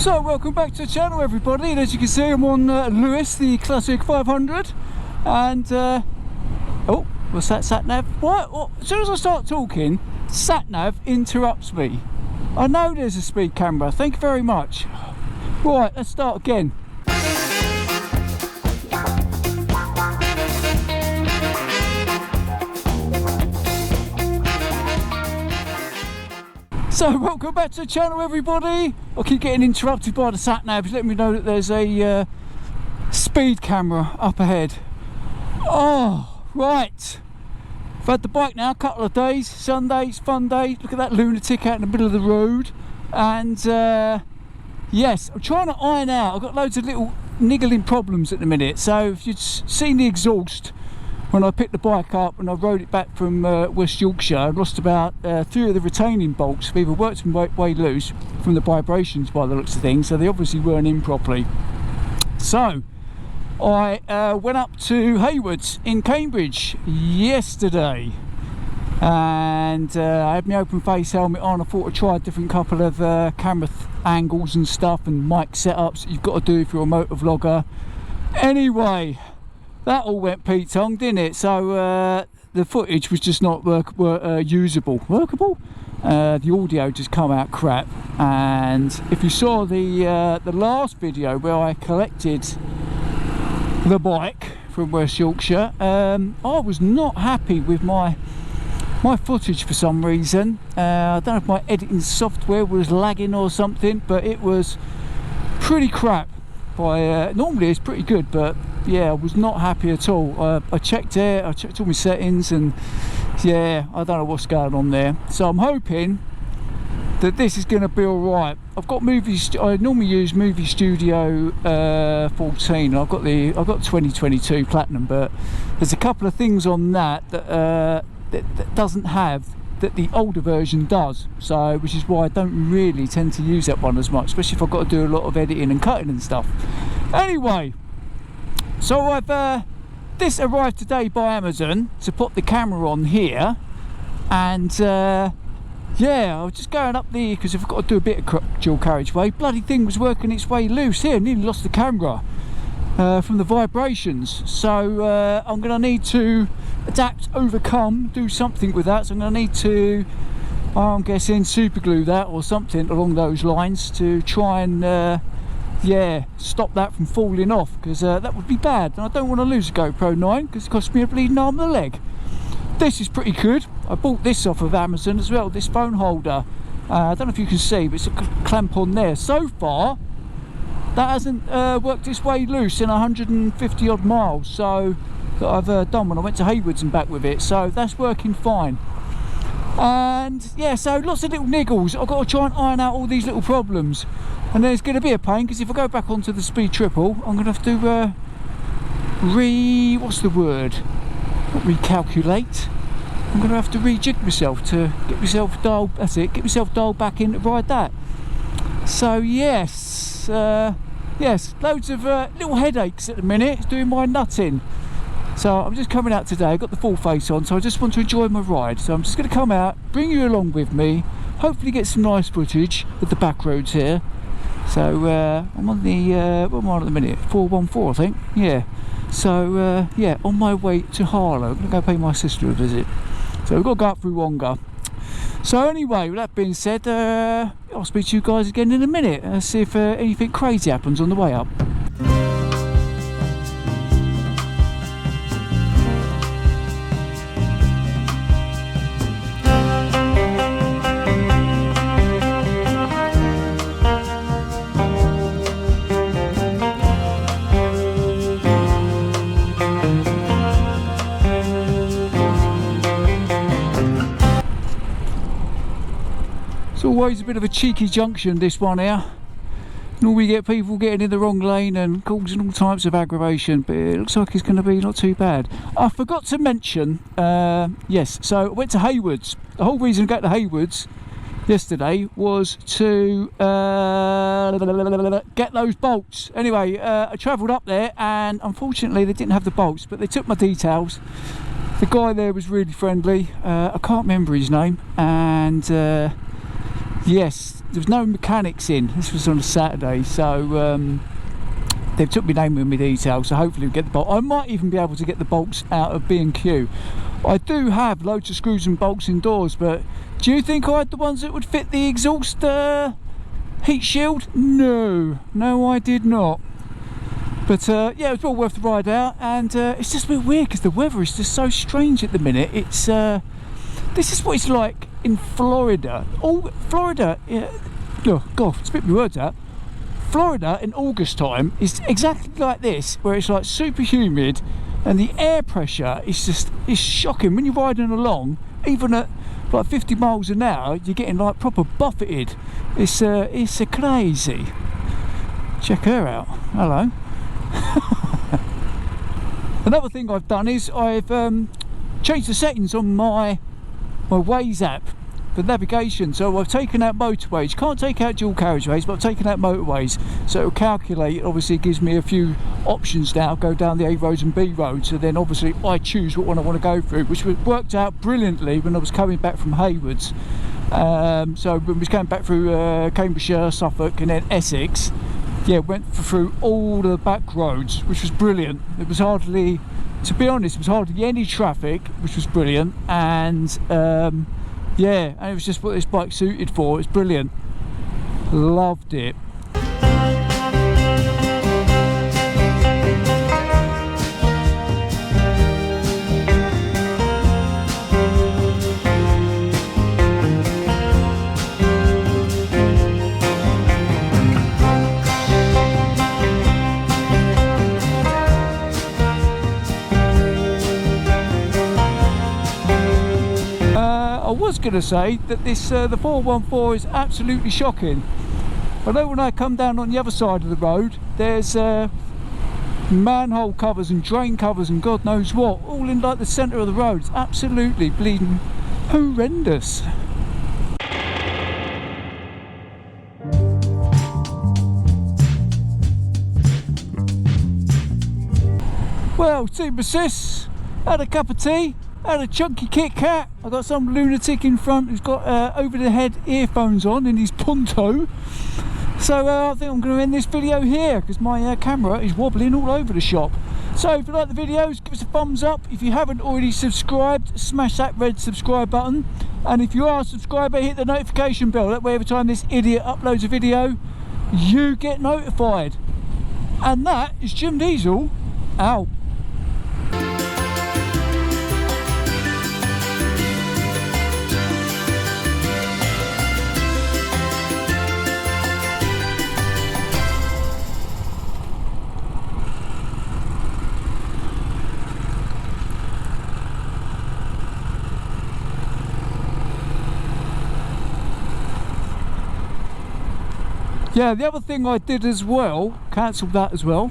So welcome back to the channel everybody, and as you can see I'm on Lewis, the Classic 500, and oh, what's that, sat nav? What? As soon as I start talking, sat nav interrupts me. I know there's a speed camera, thank you very much. Right, let's start again. So welcome back to the channel everybody. I keep getting interrupted by the sat nav, letting me know that there's a speed camera up ahead. Oh, right. I've had the bike now a couple of days, Sundays, fun day. Look at that lunatic out in the middle of the road. And yes, I'm trying to iron out. I've got loads of little niggling problems at the minute. So if you'd seen the exhaust when I picked the bike up and I rode it back from West Yorkshire, I lost about 3 of the retaining bolts. They've either worked way loose from the vibrations by the looks of things, so they obviously weren't in properly. So I went up to Haywards in Cambridge yesterday, and I had my open face helmet on. I thought I'd try a different couple of camera angles and stuff and mic setups that you've got to do if you're a motor vlogger. Anyway, that all went Pete-tong, didn't it? So the footage was just not usable. Workable? The audio just come out crap. And if you saw the last video where I collected the bike from West Yorkshire, I was not happy with my footage for some reason. I don't know if my editing software was lagging or something, but it was pretty crap. Normally it's pretty good, but yeah, I was not happy at all. I checked it, I checked all my settings, and yeah, I don't know what's going on there. So I'm hoping that this is going to be alright. I've got I normally use Movie Studio 14. I've got 2022 Platinum, but there's a couple of things on that that doesn't have that the older version does, so which is why I don't really tend to use that one as much, especially if I've got to do a lot of editing and cutting and stuff. Anyway, so I've this arrived today by Amazon to put the camera on here, and yeah, I was just going up there because I've got to do a bit of dual carriageway. Bloody thing was working its way loose here, nearly lost the camera from the vibrations. So I'm going to need to adapt, overcome, do something with that. So I'm going to need to, I'm guessing, super glue that or something along those lines to try and yeah, stop that from falling off, because that would be bad, and I don't want to lose a GoPro 9 because it cost me a bleeding arm and a leg. This is pretty good. I bought this off of Amazon as well, this phone holder. I don't know if you can see, but it's a clamp on there. So far that hasn't worked its way loose in 150 odd miles, so that I've done when I went to Haywards and back with it, so that's working fine. And yeah, so lots of little niggles. I've got to try and iron out all these little problems, and then it's going to be a pain because if I go back onto the speed triple, I'm going to have to what's the word? Not recalculate. I'm going to have to rejig myself to get myself dialed. That's it. Get myself dialed back in to ride that. So yes, yes, loads of little headaches at the minute. It's doing my nutting. So I'm just coming out today. I've got the full face on, so I just want to enjoy my ride. So I'm just going to come out, bring you along with me, hopefully get some nice footage of the back roads here. So I'm on the what am I on at the minute? 414, I think. Yeah. So yeah, on my way to Harlow. I'm going to go pay my sister a visit. So we've got to go up through Wonga. So anyway, with that being said, I'll speak to you guys again in a minute and see if anything crazy happens on the way up. Always a bit of a cheeky junction, this one here. Normally get people getting in the wrong lane and causing all types of aggravation, but it looks like it's going to be not too bad. I forgot to mention, yes, so I went to Haywards. The whole reason I got to Haywards yesterday was to get those bolts. Anyway, I travelled up there and unfortunately they didn't have the bolts, but they took my details. The guy there was really friendly. I can't remember his name, and Yes, there was no mechanics in. This was on a Saturday, so they've took my name and my details, so hopefully we'll get the bolt. I might even be able to get the bolts out of B&Q. I do have loads of screws and bolts indoors, but do you think I had the ones that would fit the exhaust heat shield? No, I did not. But yeah, it was well worth the ride out, and it's just a bit weird because the weather is just so strange at the minute. It's this is what it's like in Florida. Florida, oh God, spit my words out. Florida in August time is exactly like this, where it's like super humid and the air pressure is just, it's shocking. When you're riding along, even at like 50 miles an hour, you're getting like proper buffeted. It's crazy. Check her out. Hello. Another thing I've done is I've changed the settings on my Waze app for navigation. So I've taken out motorways. Can't take out dual carriageways, but I've taken out motorways, so it'll calculate. Obviously it gives me a few options now, go down the A roads and B roads, so then obviously I choose what one I want to go through, which worked out brilliantly when I was coming back from Haywards. So when we was going back through Cambridgeshire, Suffolk and then Essex, yeah, went through all the back roads, which was brilliant. It was hardly, to be honest, it was hardly any traffic, which was brilliant. And yeah, and it was just what this bike suited for. It's brilliant. Loved it. I was going to say that this the 414 is absolutely shocking. I know when I come down on the other side of the road, there's manhole covers and drain covers and God knows what, all in like the centre of the road. It's absolutely bleeding horrendous. Well, Team Assist, had a cup of tea, had a chunky Kit Kat. I got some lunatic in front who's got over the head earphones on in his Punto. So I think I'm going to end this video here because my camera is wobbling all over the shop. So if you like the videos, give us a thumbs up. If you haven't already subscribed, smash that red subscribe button. And if you are a subscriber, hit the notification bell. That way every time this idiot uploads a video, you get notified. And that is Jim Diesel out. Yeah, the other thing I did as well, cancelled that as well.